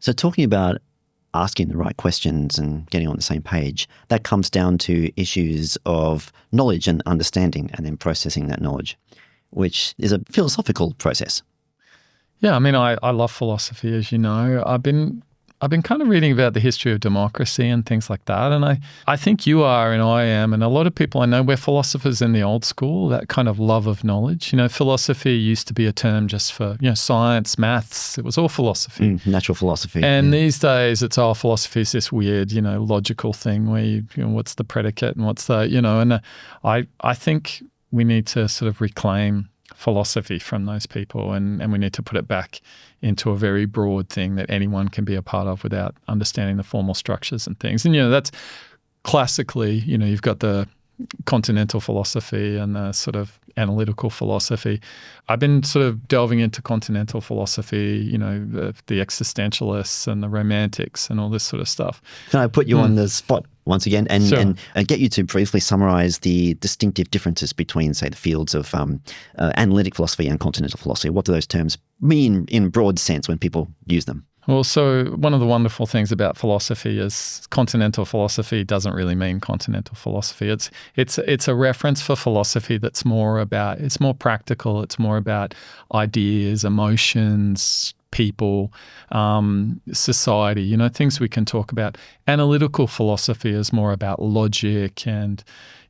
So talking about asking the right questions and getting on the same page, that comes down to issues of knowledge and understanding and then processing that knowledge, which is a philosophical process. Yeah, I mean, I love philosophy, as you know. I've been kind of reading about the history of democracy and things like that. And I think you are and I am, and a lot of people I know, we're philosophers in the old school, that kind of love of knowledge. You know, philosophy used to be a term just for, science, maths. It was all philosophy. Natural philosophy. And these days it's, philosophy is this weird, logical thing where what's the predicate and what's the, and I think we need to sort of reclaim philosophy from those people, and we need to put it back into a very broad thing that anyone can be a part of without understanding the formal structures and things. And that's classically, you've got the Continental Philosophy and the sort of Analytical philosophy. I've been sort of delving into Continental Philosophy, the existentialists and the Romantics and all this sort of stuff. Can I put you on the spot once again and, Sure. and get you to briefly summarize the distinctive differences between, say, the fields of analytic philosophy and Continental philosophy? What do those terms mean in broad sense when people use them? Well, so one of the wonderful things about philosophy is Continental Philosophy doesn't really mean Continental Philosophy. It's a reference for philosophy that's more about, it's more practical, it's more about ideas, emotions, people, society, things we can talk about. Analytical philosophy is more about logic and,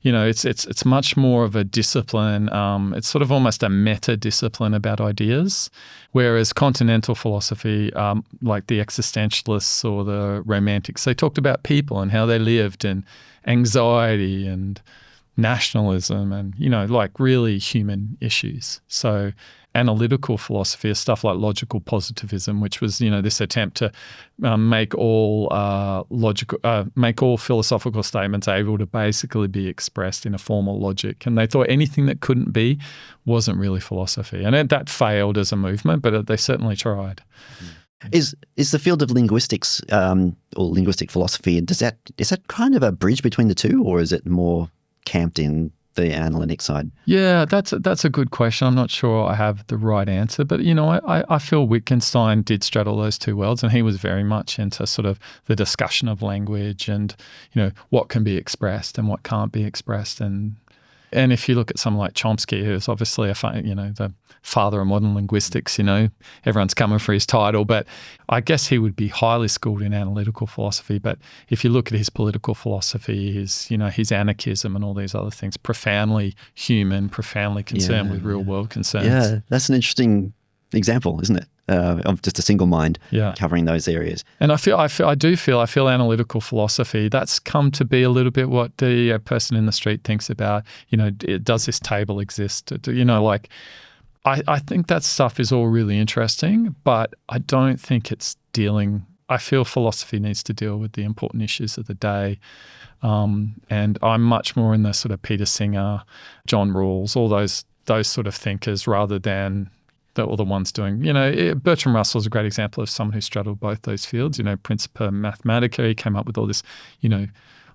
it's much more of a discipline. It's sort of almost a meta discipline about ideas, whereas Continental philosophy, like the existentialists or the Romantics, they talked about people and how they lived and anxiety and nationalism and, like really human issues. So analytical philosophy is stuff like logical positivism, which was, this attempt to make all philosophical statements able to basically be expressed in a formal logic. And they thought anything that couldn't be wasn't really philosophy. And that failed as a movement, but they certainly tried. Is the field of linguistics or linguistic philosophy, is that kind of a bridge between the two, or is it more camped in the analytic side? Yeah, that's a good question. I'm not sure I have the right answer, but I feel Wittgenstein did straddle those two worlds, and he was very much into sort of the discussion of language and what can be expressed and what can't be expressed. And if you look at someone like Chomsky, who's obviously the father of modern linguistics, everyone's coming for his title, but I guess he would be highly schooled in analytical philosophy. But if you look at his political philosophy, his anarchism and all these other things, profoundly human, profoundly concerned with real world concerns. Yeah, that's an interesting example, isn't it? Of just a single mind covering those areas. And I feel analytical philosophy, that's come to be a little bit what the person in the street thinks about, does this table exist? I think that stuff is all really interesting, but I don't think it's I feel philosophy needs to deal with the important issues of the day. And I'm much more in the sort of Peter Singer, John Rawls, all those sort of thinkers rather than all the ones doing, Bertrand Russell is a great example of someone who straddled both those fields, Principia Mathematica, he came up with all this,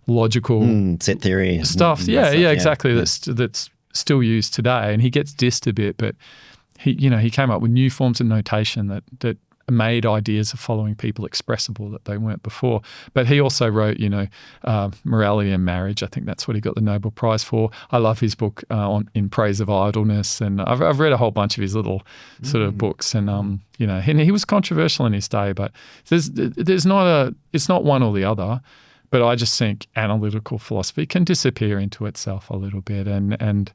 logical set theory stuff. Exactly. That's still used today. And he gets dissed a bit, but he came up with new forms of notation that made ideas of following people expressible that they weren't before. But he also wrote, Morality and Marriage. I think that's what he got the Nobel Prize for. I love his book In Praise of Idleness, and I've read a whole bunch of his little sort of books. And and he was controversial in his day, but it's not one or the other. But I just think analytical philosophy can disappear into itself a little bit, and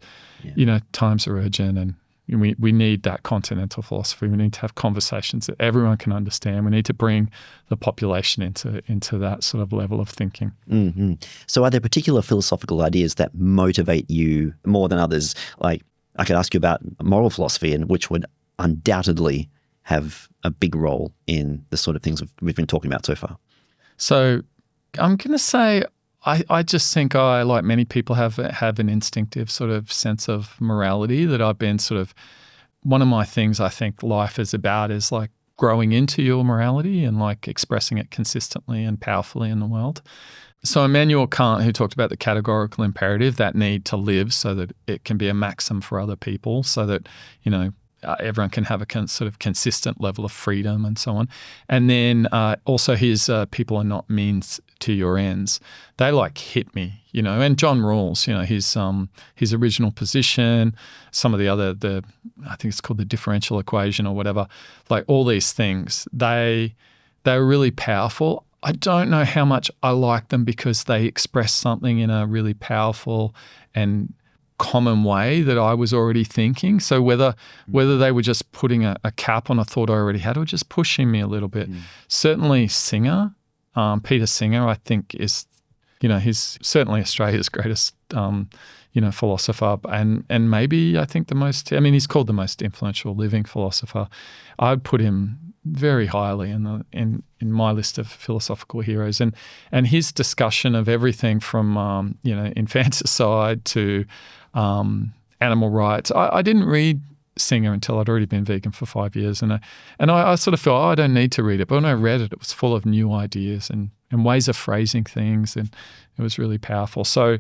times are urgent, and we need that Continental philosophy. We need to have conversations that everyone can understand. We need to bring the population into that sort of level of thinking. Mm-hmm. So are there particular philosophical ideas that motivate you more than others? Like I could ask you about moral philosophy, and which would undoubtedly have a big role in the sort of things we've been talking about so far. So I'm going to say I just think I, like many people, have an instinctive sort of sense of morality that I've been sort of – one of my things I think life is about is like growing into your morality and like expressing it consistently and powerfully in the world. So Immanuel Kant, who talked about the categorical imperative, that need to live so that it can be a maxim for other people, so that, everyone can have a sort of consistent level of freedom and so on. And then also his people are not means to your ends. They like hit me, and John Rawls, his original position, some of the other, I think it's called the differential equation or whatever, like all these things, they're really powerful. I don't know how much I like them because they express something in a really powerful and common way that I was already thinking. So whether they were just putting a cap on a thought I already had or just pushing me a little bit. Certainly Singer, Peter Singer, I think is, he's certainly Australia's greatest, philosopher and maybe I think he's called the most influential living philosopher. I'd put him very highly in my list of philosophical heroes, and his discussion of everything from infanticide to animal rights. I didn't read Singer until I'd already been vegan for 5 years, and I sort of felt I don't need to read it. But when I read it, it was full of new ideas and ways of phrasing things, and it was really powerful. So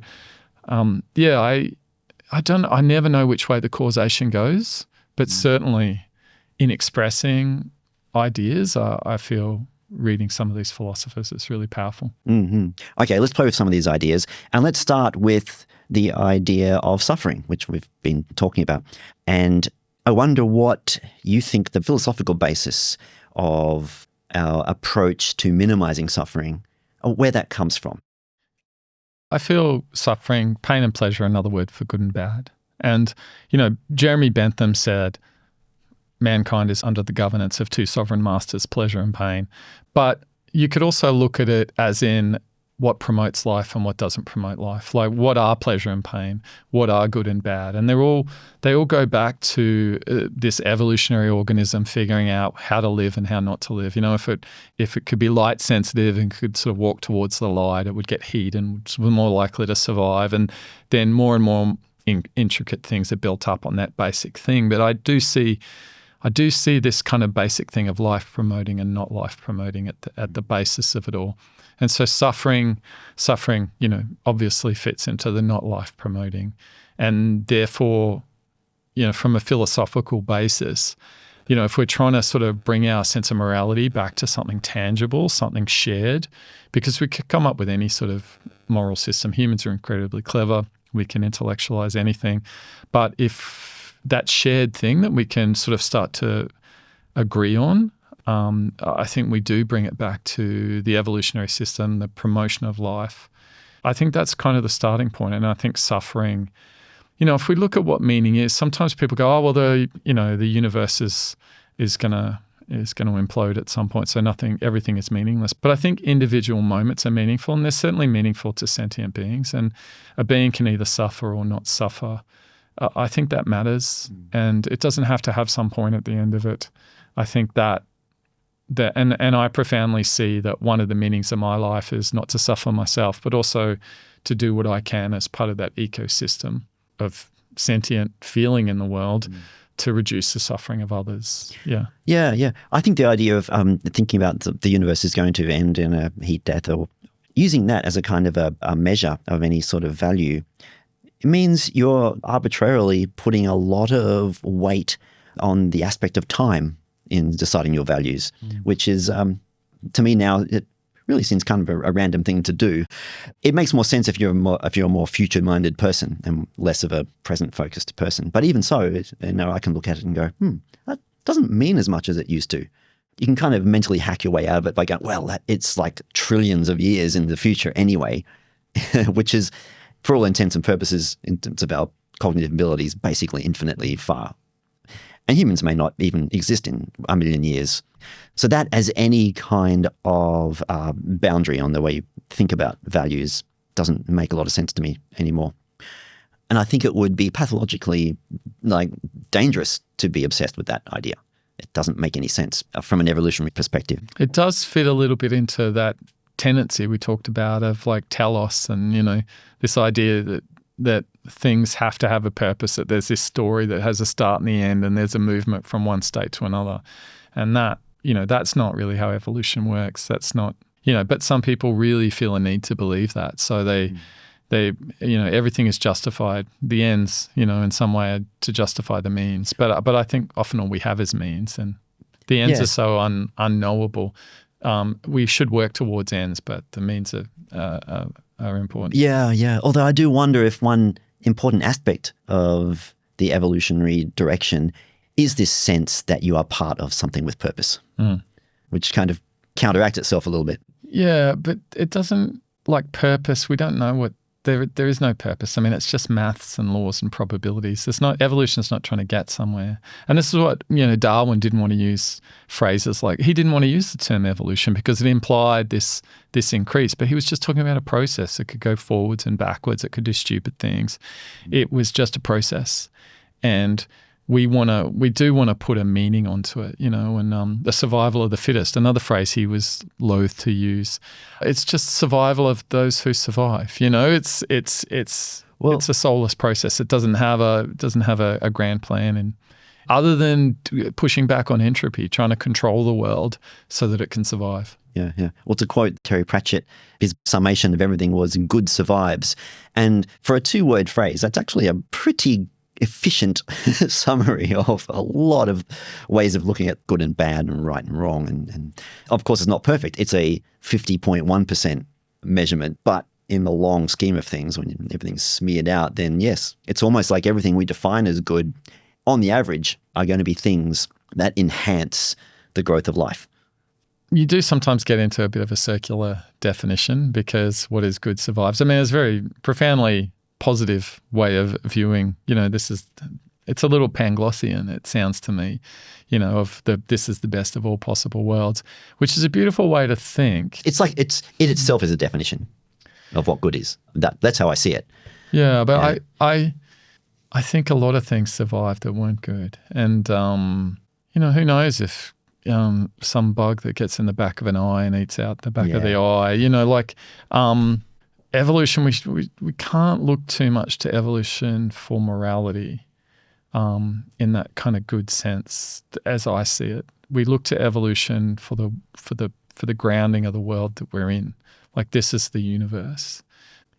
I never know which way the causation goes, but certainly in expressing ideas, I feel reading some of these philosophers is really powerful. Mm-hmm. Okay, let's play with some of these ideas. And let's start with the idea of suffering, which we've been talking about. And I wonder what you think the philosophical basis of our approach to minimizing suffering, or where that comes from. I feel suffering, pain and pleasure are another word for good and bad. And, Jeremy Bentham said, mankind is under the governance of two sovereign masters, pleasure and pain. But you could also look at it as in what promotes life and what doesn't promote life. Like what are pleasure and pain? What are good and bad? And they all go back to this evolutionary organism figuring out how to live and how not to live. If it could be light sensitive and could sort of walk towards the light, it would get heat and was more likely to survive. And then more and more intricate things are built up on that basic thing. But I do see this kind of basic thing of life promoting and not life promoting at the basis of it all. And so suffering, obviously fits into the not life promoting. And therefore, from a philosophical basis, if we're trying to sort of bring our sense of morality back to something tangible, something shared, because we could come up with any sort of moral system. Humans are incredibly clever. We can intellectualize anything. But if that shared thing that we can sort of start to agree on, I think we do bring it back to the evolutionary system, the promotion of life. I think that's kind of the starting point. And I think suffering, if we look at what meaning is, sometimes people go, oh, well, the universe is going to implode at some point. So everything is meaningless. But I think individual moments are meaningful, and they're certainly meaningful to sentient beings. And a being can either suffer or not suffer. I think that matters, and it doesn't have to have some point at the end of it. I think that and I profoundly see that one of the meanings of my life is not to suffer myself, but also to do what I can as part of that ecosystem of sentient feeling in the world to reduce the suffering of others. Yeah. Yeah. I think the idea of thinking about the universe is going to end in a heat death, or using that as a kind of a measure of any sort of value, it means you're arbitrarily putting a lot of weight on the aspect of time in deciding your values, which is, to me now, it really seems kind of a random thing to do. It makes more sense if you're a more future-minded person and less of a present-focused person. But even so, I can look at it and go, that doesn't mean as much as it used to. You can kind of mentally hack your way out of it by going, well, it's like trillions of years in the future anyway, which is, for all intents and purposes, in terms of our cognitive abilities, basically infinitely far. And humans may not even exist in a million years. So that, as any kind of boundary on the way you think about values, doesn't make a lot of sense to me anymore. And I think it would be pathologically dangerous to be obsessed with that idea. It doesn't make any sense from an evolutionary perspective. It does fit a little bit into that tendency we talked about of telos and, this idea that things have to have a purpose, that there's this story that has a start and the end, and there's a movement from one state to another. And that, that's not really how evolution works. That's not, but some people really feel a need to believe that. So they everything is justified. The ends, in some way, are to justify the means. But I think often all we have is means, and the ends are so unknowable. We should work towards ends, but the means are important. Yeah. Although I do wonder if one important aspect of the evolutionary direction is this sense that you are part of something with purpose, which kind of counteracts itself a little bit. Yeah, but it doesn't, like purpose, we don't know what, there is no purpose. I mean, it's just maths and laws and probabilities. Evolution's not trying to get somewhere. And this is what, Darwin didn't want to use phrases like, he didn't want to use the term evolution because it implied this increase, but he was just talking about a process. It could go forwards and backwards. It could do stupid things. It was just a process. And we do want to put a meaning onto it, and the survival of the fittest, another phrase he was loath to use. It's just survival of those who survive. It's a soulless process. It doesn't have a grand plan, and other than pushing back on entropy, trying to control the world so that it can survive. Yeah. Well, to quote Terry Pratchett, his summation of everything was "good survives," and for a 2-word phrase, that's actually a pretty efficient summary of a lot of ways of looking at good and bad and right and wrong. And of course, it's not perfect. It's a 50.1% measurement. But in the long scheme of things, when everything's smeared out, then yes, it's almost like everything we define as good, on the average, are going to be things that enhance the growth of life. You do sometimes get into a bit of a circular definition because what is good survives. I mean, it's very profoundly positive way of viewing, it's a little Panglossian, it sounds to me, this is the best of all possible worlds, which is a beautiful way to think. It's like it itself is a definition of what good is. That's how I see it. Yeah, but yeah. I think a lot of things survived that weren't good. And, who knows if some bug that gets in the back of an eye and eats out the back of the eye, evolution, we can't look too much to evolution for morality in that kind of good sense, as I see it. We look to evolution for the grounding of the world that we're in. Like, this is the universe.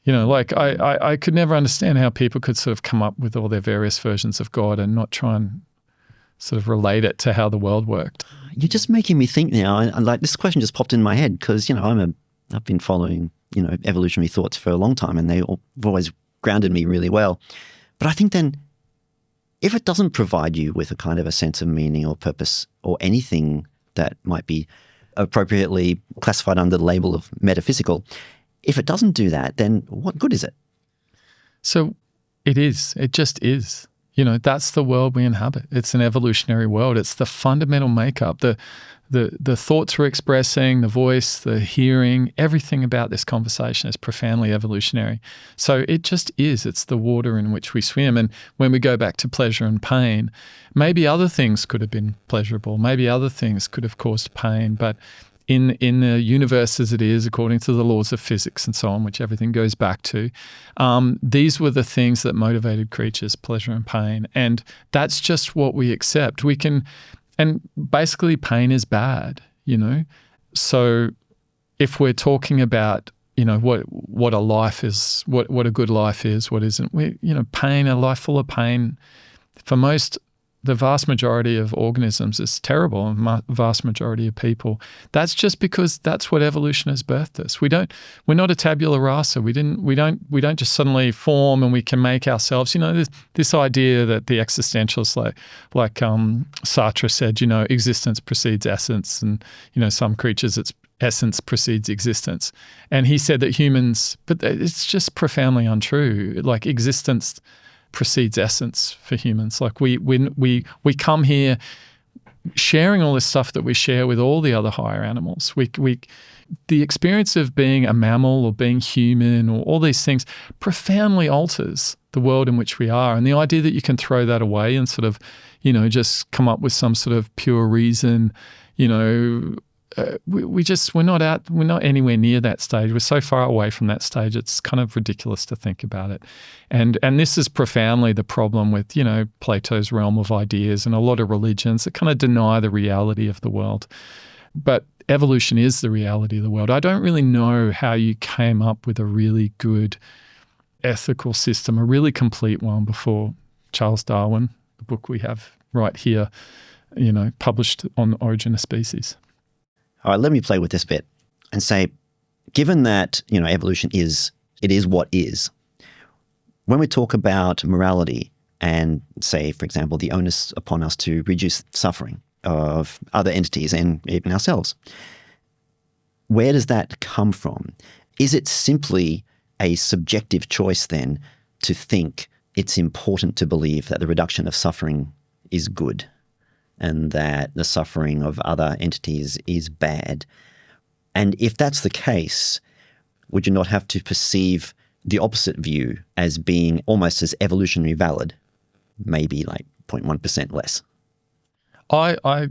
I could never understand how people could sort of come up with all their various versions of God and not try and sort of relate it to how the world worked. You're just making me think now. And like, this question just popped in my head because, I've been following evolutionary thoughts for a long time, and they've always grounded me really well. But I think then, if it doesn't provide you with a kind of a sense of meaning or purpose or anything that might be appropriately classified under the label of metaphysical, if it doesn't do that, then what good is it? So it just is. That's the world we inhabit. It's an evolutionary world. It's the fundamental makeup, the thoughts we're expressing, the voice, the hearing, everything about this conversation is profoundly evolutionary. So it just is. It's the water in which we swim. And when we go back to pleasure and pain, maybe other things could have been pleasurable. Maybe other things could have caused pain. But in the universe as it is, according to the laws of physics and so on, which everything goes back to, these were the things that motivated creatures, pleasure and pain. And that's just what we accept. And basically pain is bad, So if we're talking about, what a life is, what a good life is, what isn't, pain, a life full of pain, for the vast majority of organisms is terrible, and vast majority of people. That's just because that's what evolution has birthed us. We're not a tabula rasa. We don't just suddenly form and we can make ourselves. This idea that the existentialists like Sartre said, existence precedes essence, and some creatures it's essence precedes existence. And he said that humans, but it's just profoundly untrue. Like, existence precedes essence for humans. Like, we come here sharing all this stuff that we share with all the other higher animals. The experience of being a mammal or being human or all these things profoundly alters the world in which we are. And the idea that you can throw that away and sort of, just come up with some sort of pure reason, we're not anywhere near that stage. We're so far away from that stage. It's kind of ridiculous to think about it. And this is profoundly the problem with, Plato's realm of ideas and a lot of religions that kind of deny the reality of the world. But evolution is the reality of the world. I don't really know how you came up with a really good ethical system, a really complete one before Charles Darwin, the book we have right here, published on the origin of species. All right, let me play with this bit and say, given that, evolution is what is, when we talk about morality and say, for example, the onus upon us to reduce suffering of other entities and even ourselves, where does that come from? Is it simply a subjective choice then to think it's important to believe that the reduction of suffering is good and that the suffering of other entities is bad? And if that's the case, would you not have to perceive the opposite view as being almost as evolutionary valid, maybe like 0.1% less? I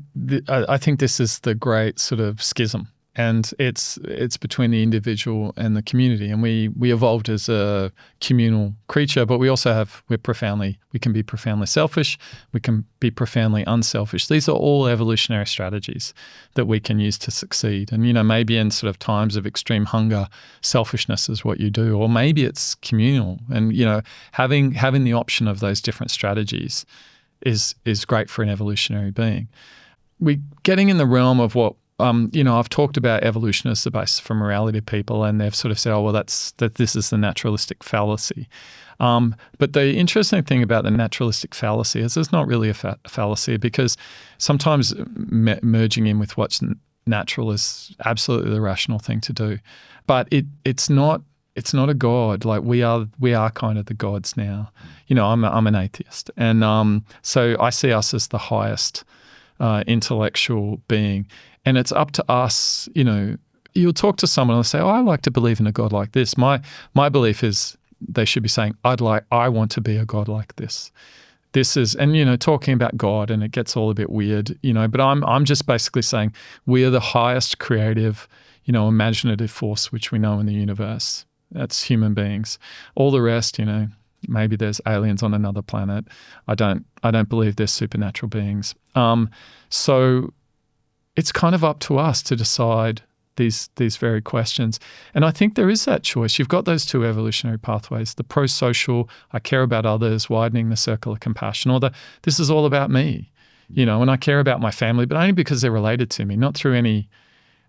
think this is the great sort of schism, and it's between the individual and the community. And we evolved as a communal creature, but we can be profoundly selfish. We can be profoundly unselfish. These are all evolutionary strategies that we can use to succeed. And, maybe in sort of times of extreme hunger, selfishness is what you do, or maybe it's communal. And, having the option of those different strategies is great for an evolutionary being. We're getting in the realm of what, I've talked about evolution as the basis for morality to people, and they've sort of said, oh, well, that this is the naturalistic fallacy. But the interesting thing about the naturalistic fallacy is it's not really a fallacy, because sometimes merging in with what's natural is absolutely the rational thing to do. But it's not a god. Like we are kind of the gods now. I'm an atheist, and so I see us as the highest intellectual being, and it's up to us. You'll talk to someone and they'll say, "Oh, I like to believe in a god like this." My belief is they should be saying, I want to be a god like this. This is, and talking about God, and it gets all a bit weird, but I'm just basically saying we are the highest creative, imaginative force which we know in the universe. That's human beings. All the rest, maybe there's aliens on another planet. I don't believe there's supernatural beings. So it's kind of up to us to decide these very questions. And I think there is that choice. You've got those two evolutionary pathways, the pro-social, I care about others, widening the circle of compassion, or this is all about me, and I care about my family, but only because they're related to me, not through any,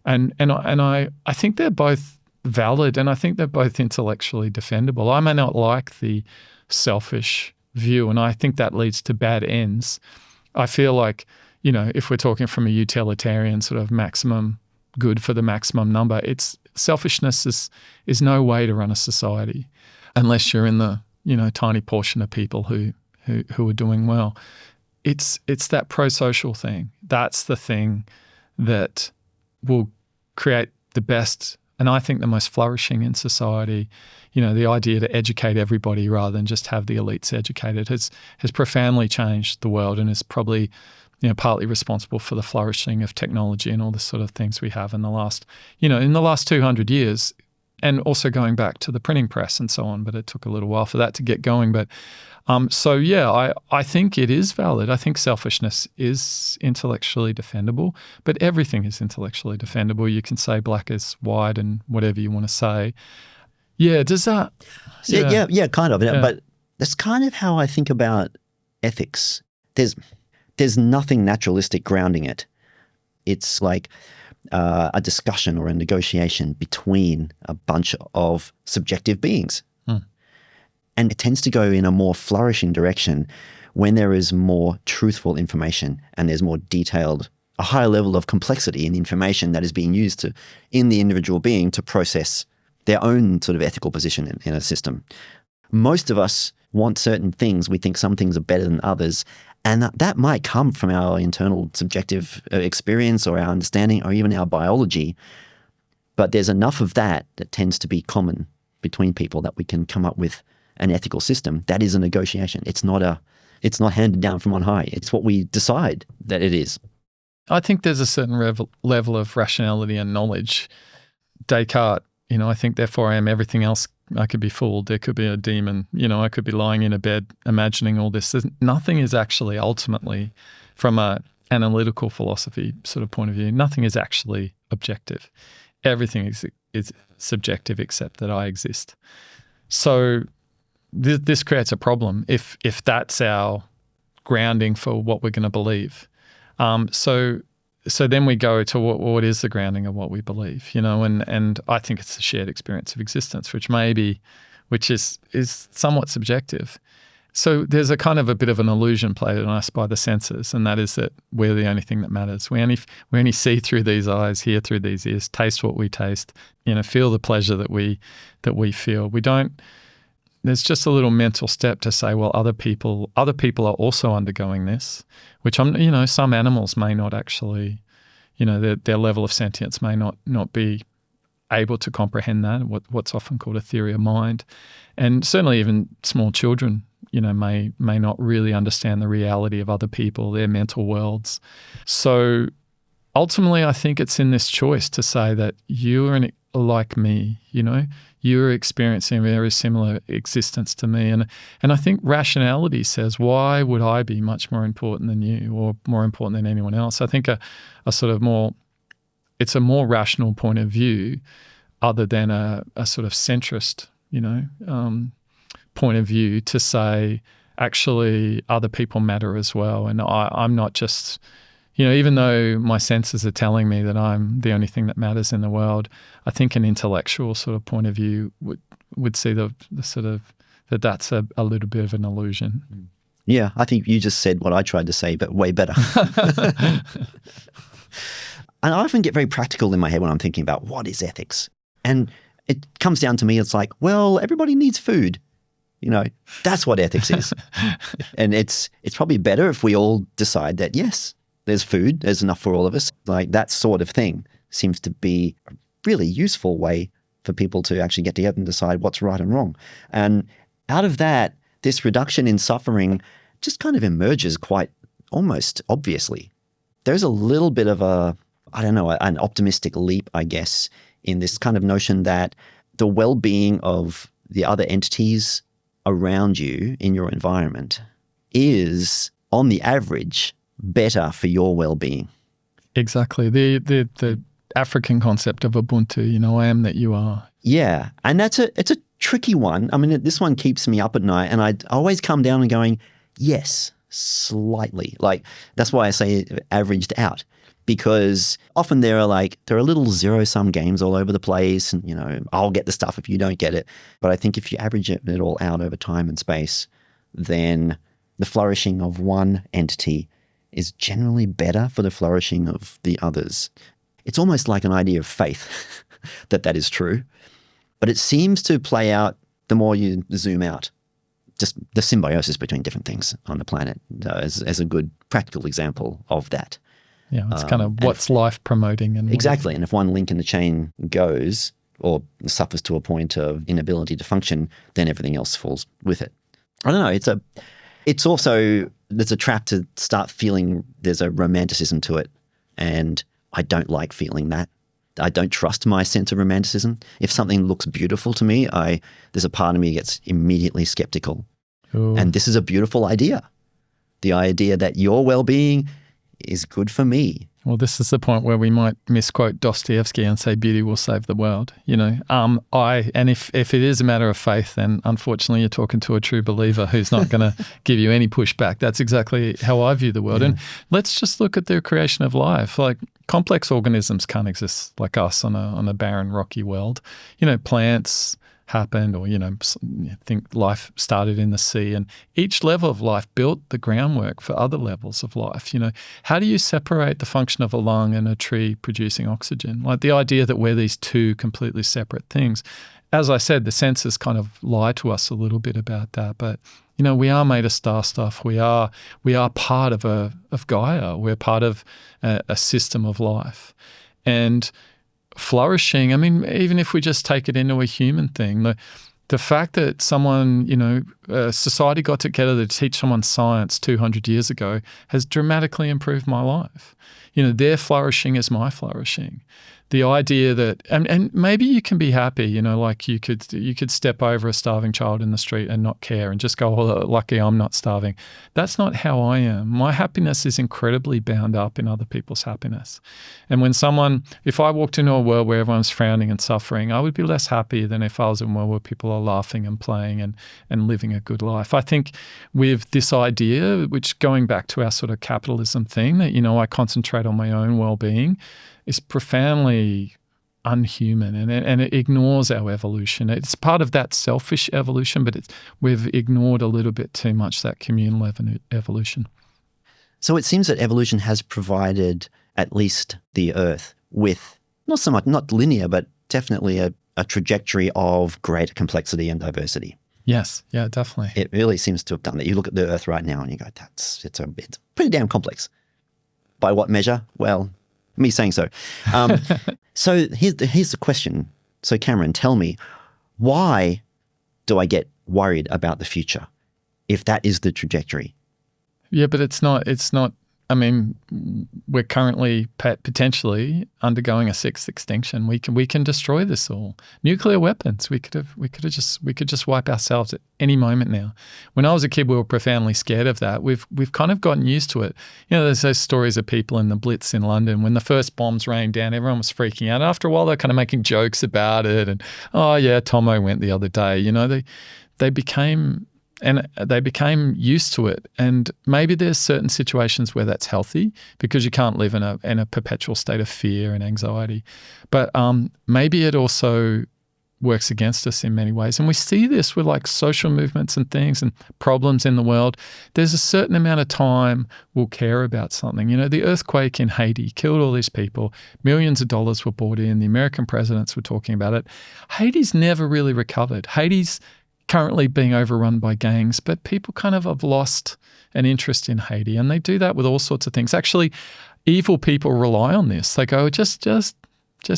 and I think they're both valid, and I think they're both intellectually defendable. I may not like the selfish view, and I think that leads to bad ends. I feel like, if we're talking from a utilitarian sort of maximum good for the maximum number, selfishness is no way to run a society unless you're in the tiny portion of people who are doing well. It's that pro-social thing. That's the thing that will create the best, and I think the most flourishing in society. The idea to educate everybody rather than just have the elites educated has profoundly changed the world, and is probably partly responsible for the flourishing of technology and all the sort of things we have in the last 200 years, and also going back to the printing press and so on. But it took a little while for that to get going. But I think it is valid. I think selfishness is intellectually defendable, but everything is intellectually defendable. You can say black is white and whatever you want to say. Yeah, does that? Yeah, kind of. Yeah. But that's kind of how I think about ethics. There's nothing naturalistic grounding it. It's like a discussion or a negotiation between a bunch of subjective beings. And it tends to go in a more flourishing direction when there is more truthful information and there's more detailed, a higher level of complexity in the information that is being used in the individual being to process their own sort of ethical position in a system. Most of us want certain things. We think some things are better than others. And that might come from our internal subjective experience or our understanding or even our biology. But there's enough of that tends to be common between people that we can come up with an ethical system that is a negotiation. It's not handed down from on high. It's what we decide that it is. I think there's a certain level of rationality and knowledge. Descartes, I think therefore I am everything else. I could be fooled. There could be a demon. I could be lying in a bed imagining all this. Nothing is actually ultimately, from an analytical philosophy sort of point of view, nothing is actually objective. Everything is subjective except that I exist. So this creates a problem if that's our grounding for what we're going to believe. So then we go to what is the grounding of what we believe, and I think it's the shared experience of existence, which is somewhat subjective. So there's a kind of a bit of an illusion played on us by the senses, and that is that we're the only thing that matters. We only see through these eyes, hear through these ears, taste what we taste, feel the pleasure that we feel. We don't. There's just a little mental step to say, well, other people are also undergoing this, which some animals may not actually, their level of sentience may not be able to comprehend that. What's often called a theory of mind, and certainly even small children, may not really understand the reality of other people, their mental worlds. So ultimately, I think it's in this choice to say that you are like me, you're experiencing a very similar existence to me. And I think rationality says, why would I be much more important than you or more important than anyone else? I think it's a more rational point of view other than a sort of centrist, point of view to say, actually, other people matter as well. And I'm not just, even though my senses are telling me that I'm the only thing that matters in the world, I think an intellectual sort of point of view would see the sort of that's a little bit of an illusion. Yeah, I think you just said what I tried to say, but way better. And I often get very practical in my head when I'm thinking about what is ethics. And it comes down to me, it's like, well, everybody needs food. That's what ethics is. And it's probably better if we all decide that, yes, there's food, there's enough for all of us. Like that sort of thing seems to be a really useful way for people to actually get together and decide what's right and wrong. And out of that, this reduction in suffering just kind of emerges quite almost obviously. There's a little bit of an optimistic leap, I guess, in this kind of notion that the well-being of the other entities around you in your environment is, on the average, better for your well-being. Exactly. The African concept of Ubuntu, I am that you are. Yeah. And it's a tricky one. I mean, this one keeps me up at night, and I always come down and going, yes, slightly. Like, that's why I say averaged out. Because often there are little zero-sum games all over the place, and I'll get the stuff if you don't get it. But I think if you average it all out over time and space, then the flourishing of one entity is generally better for the flourishing of the others. It's almost like an idea of faith that is true. But it seems to play out the more you zoom out. Just the symbiosis between different things on the planet as a good practical example of that. Yeah, it's kind of what's life promoting. And exactly. And if one link in the chain goes or suffers to a point of inability to function, then everything else falls with it. I don't know. It's also, there's a trap to start feeling there's a romanticism to it. And I don't like feeling that. I don't trust my sense of romanticism. If something looks beautiful to me, there's a part of me that gets immediately skeptical. Ooh. And this is a beautiful idea. The idea that your well-being is good for me. Well, this is the point where we might misquote Dostoevsky and say beauty will save the world. And if it is a matter of faith, then unfortunately you're talking to a true believer who's not going to give you any pushback. That's exactly how I view the world. Yeah. And let's just look at the creation of life. Like, complex organisms can't exist like us on a barren, rocky world. Plants happened, or think life started in the sea, and each level of life built the groundwork for other levels of life. How do you separate the function of a lung and a tree producing oxygen? Like, the idea that we're these two completely separate things. As I said, the senses kind of lie to us a little bit about that, but we are made of star stuff. We are part of Gaia. We're part of a system of life. And flourishing, I mean, even if we just take it into a human thing, the fact that someone, society got together to teach someone science 200 years ago has dramatically improved my life. Their flourishing is my flourishing. the idea that, and maybe you can be happy, you know, like you could step over a starving child in the street and not care and just go, oh, lucky I'm not starving. That's not how I am. My happiness is incredibly bound up in other people's happiness. And if I walked into a world where everyone's frowning and suffering, I would be less happy than if I was in a world where people are laughing and playing and living a good life. I think with this idea, which going back to our sort of capitalism thing, that, you know, I concentrate on my own well-being, is profoundly unhuman, and it ignores our evolution. It's part of that selfish evolution, but we've ignored a little bit too much that communal evolution. So it seems that evolution has provided at least the Earth with not linear, but definitely a trajectory of greater complexity and diversity. Yes, yeah, definitely. It really seems to have done that. You look at the Earth right now and you go, it's pretty damn complex. By what measure? Well, me saying so. So here's the question. So Cameron, tell me, why do I get worried about the future if that is the trajectory? Yeah, but it's not. I mean, we're currently potentially undergoing a sixth extinction. We can destroy this all. Nuclear weapons. We could just wipe ourselves at any moment now. When I was a kid, we were profoundly scared of that. We've kind of gotten used to it. You know, there's those stories of people in the Blitz in London when the first bombs rained down. Everyone was freaking out. After a while, they're kind of making jokes about it. And oh yeah, Tomo went the other day. You know, they became used to it. And maybe there's certain situations where that's healthy because you can't live in a perpetual state of fear and anxiety. But maybe it also works against us in many ways. And we see this with like social movements and things and problems in the world. There's a certain amount of time we'll care about something. You know, the earthquake in Haiti killed all these people. Millions of dollars were brought in. The American presidents were talking about it. Haiti's never really recovered. Haiti's currently being overrun by gangs, but people kind of have lost an interest in Haiti, and they do that with all sorts of things. Actually, evil people rely on this. They go, just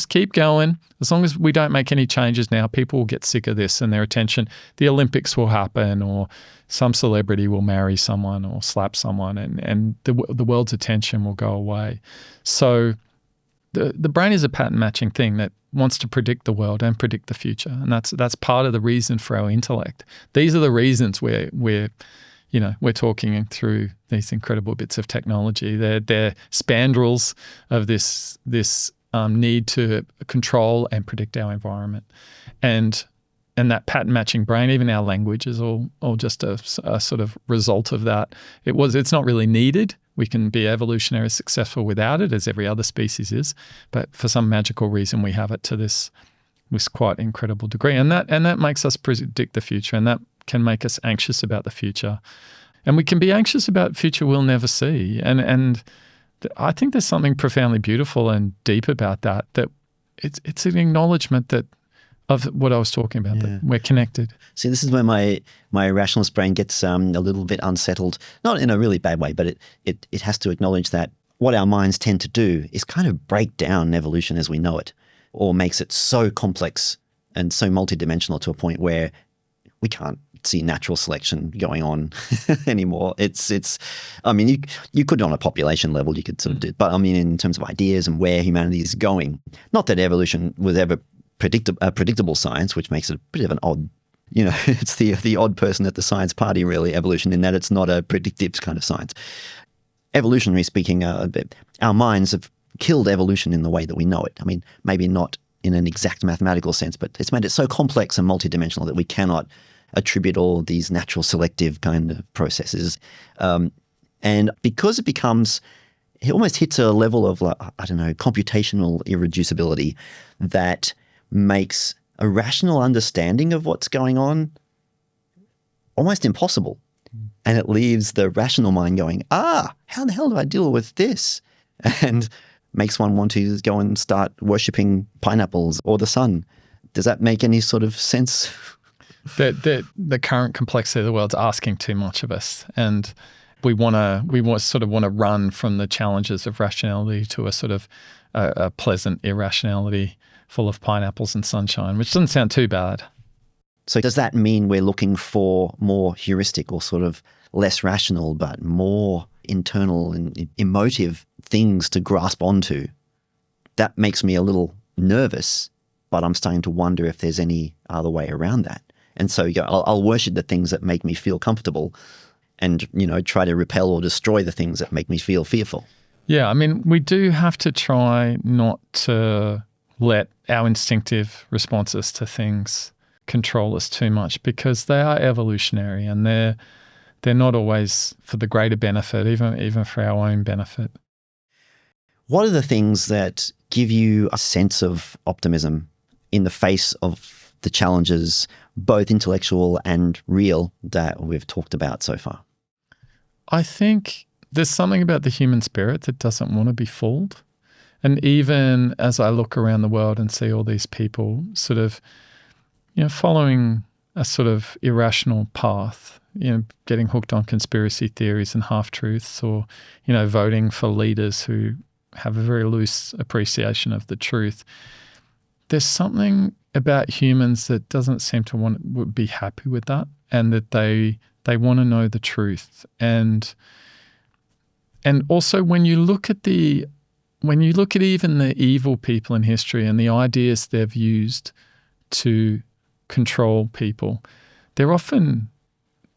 keep going. As long as we don't make any changes now, people will get sick of this and their attention. The Olympics will happen, or some celebrity will marry someone or slap someone, and the world's attention will go away. So the brain is a pattern matching thing that wants to predict the world and predict the future, and that's part of the reason for our intellect. These are the reasons we're talking through these incredible bits of technology. They're spandrels of this need to control and predict our environment, and that pattern matching brain. Even our language is all just a sort of result of that. It's not really needed. We can be evolutionarily successful without it, as every other species is, but for some magical reason we have it to this quite incredible degree, and that makes us predict the future, and that can make us anxious about the future, and we can be anxious about the future we'll never see, and I think there's something profoundly beautiful and deep about that. That it's an acknowledgement that of what I was talking about, that we're connected. See, this is where my rationalist brain gets a little bit unsettled, not in a really bad way, but it has to acknowledge that what our minds tend to do is kind of break down evolution as we know it, or makes it so complex and so multidimensional to a point where we can't see natural selection going on anymore. I mean, you could on a population level, you could sort of do it, but I mean, in terms of ideas and where humanity is going, not that evolution was ever a predictable science, which makes it a bit of an odd, you know, it's the odd person at the science party, really, evolution, in that it's not a predictive kind of science. Evolutionary speaking, our minds have killed evolution in the way that we know it. I mean, maybe not in an exact mathematical sense, but it's made it so complex and multidimensional that we cannot attribute all these natural selective kind of processes. And because it almost hits a level of, like, I don't know, computational irreducibility that makes a rational understanding of what's going on almost impossible. And it leaves the rational mind going, how the hell do I deal with this? And makes one want to go and start worshipping pineapples or the sun. Does that make any sort of sense? The current complexity of the world's asking too much of us, and we want to run from the challenges of rationality to a sort of a pleasant irrationality full of pineapples and sunshine, which doesn't sound too bad. So does that mean we're looking for more heuristic or sort of less rational but more internal and emotive things to grasp onto? that makes me a little nervous, but I'm starting to wonder if there's any other way around that. And so I'll worship the things that make me feel comfortable and, try to repel or destroy the things that make me feel fearful. Yeah, I mean, we do have to try not to let our instinctive responses to things control us too much, because they are evolutionary and they're not always for the greater benefit, even for our own benefit. What are the things that give you a sense of optimism in the face of the challenges, both intellectual and real, that we've talked about so far? I think there's something about the human spirit that doesn't want to be fooled. And even as I look around the world and see all these people sort of, following a sort of irrational path, getting hooked on conspiracy theories and half-truths, or, voting for leaders who have a very loose appreciation of the truth. There's something about humans that doesn't seem to would be happy with that, and that they want to know the truth. And also when you look at even the evil people in history and the ideas they've used to control people, they're often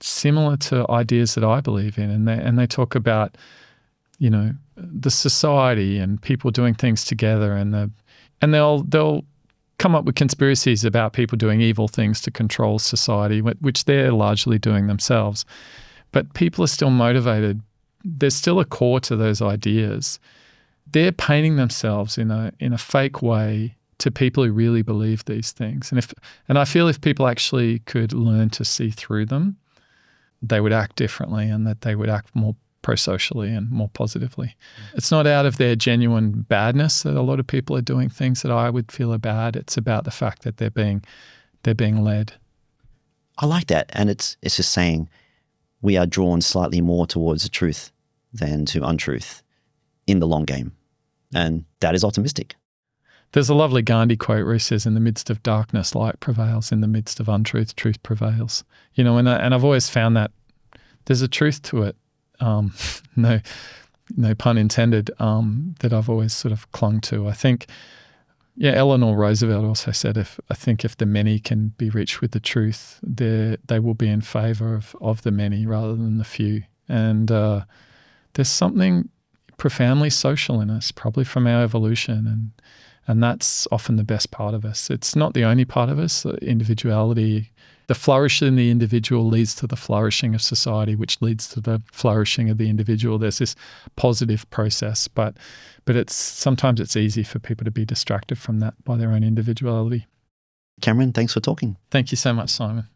similar to ideas that I believe in, and they talk about, the society and people doing things together, and they'll come up with conspiracies about people doing evil things to control society, which they're largely doing themselves. But people are still motivated. There's still a core to those ideas. They're painting themselves in a fake way to people who really believe these things. And I feel if people actually could learn to see through them, they would act differently, and that they would act more pro-socially and more positively. It's not out of their genuine badness that a lot of people are doing things that I would feel are bad. It's about the fact that they're being led. I like that. And it's just saying we are drawn slightly more towards the truth than to untruth in the long game. And that is optimistic. There's a lovely Gandhi quote where he says, "In the midst of darkness, light prevails. In the midst of untruth, truth prevails." And I've always found that there's a truth to it. No pun intended, that I've always sort of clung to. I think, Eleanor Roosevelt also said, if the many can be reached with the truth, they will be in favor of the many rather than the few. And there's something profoundly social in us, probably from our evolution, and that's often the best part of us. It's not the only part of us. Individuality, the flourish in the individual leads to the flourishing of society, which leads to the flourishing of the individual. There's this positive process, but sometimes it's easy for people to be distracted from that by their own individuality. Cameron, thanks for talking. Thank you so much, Simon.